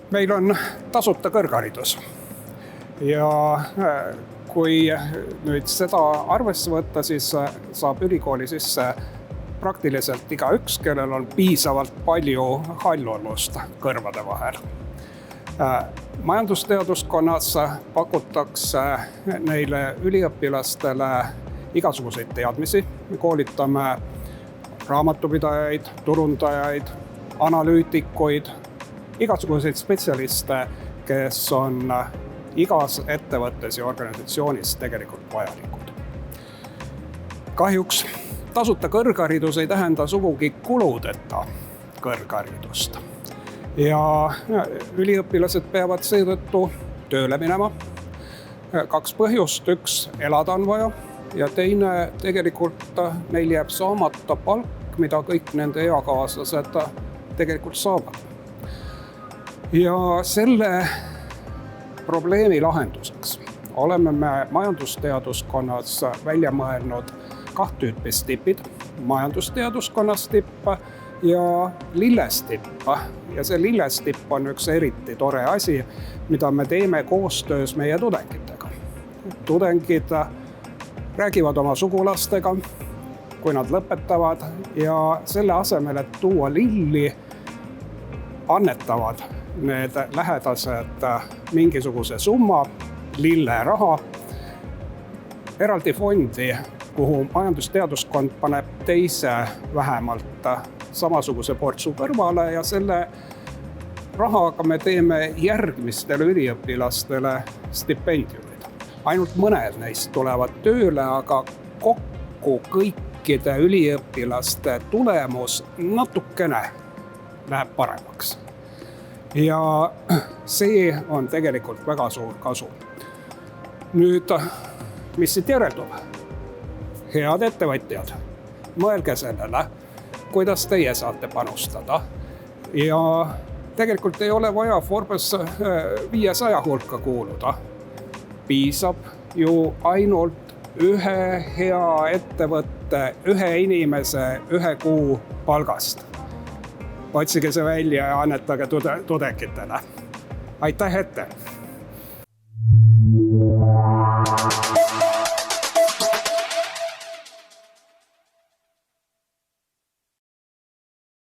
Meil on tasuta kõrgharidus ja kui nüüd seda arvesse võtta, siis saab ülikooli sisse praktiliselt igaüks, kellel on piisavalt palju hallolust kõrvade vahel. Majandusteaduskonnas pakutakse neile üliõpilastele igasuguseid teadmisi. Me koolitame raamatupidajaid, turundajaid, analüütikuid, igasuguseid spetsialiste, kes on igas ettevõttes ja organisatsioonis tegelikult vajalikud. Kahjuks tasuta kõrgharidus ei tähenda sugugi kuludeta kõrgharidust. Ja üliõpilased peavad seetõttu tööle minema. 2 põhjust, 1 elada on vaja ja teine tegelikult neil jääb saamata palk, mida kõik nende eakaaslased tegelikult saavad. Ja selle probleemi lahenduseks oleme me majandusteaduskonnas välja mõelnud 2 tüüpi stipid, majandusteaduskonnas tipp ja lillestipp. Ja see lillestipp on üks eriti tore asi, mida me teeme koostöös meie tudengitega. Tudengid räägivad oma sugulastega, kui nad lõpetavad ja selle asemel, et tuua lilli, annetavad need lähedased mingisuguse summa, lilleraha, eraldi fondi, kuhu majandusteaduskond paneb teise vähemalt samasuguse portsu kõrvale ja selle rahaga me teeme järgmistele üliõpilastele stipendiumid. Ainult mõned neist tulevad tööle, aga kokku kõikide üliõpilaste tulemus natukene läheb paremaks. Ja see on tegelikult väga suur kasu. Nüüd, mis siit järeldub? Head ettevõtjad, mõelge sellele, kuidas teie saate panustada. Ja tegelikult ei ole vaja Forbes 500 hulka kuuluda. Piisab ju ainult ühe hea ettevõtte, ühe inimese, 1 kuu palgast. Otsige see välja ja annetage tudengitele. Aitäh ette!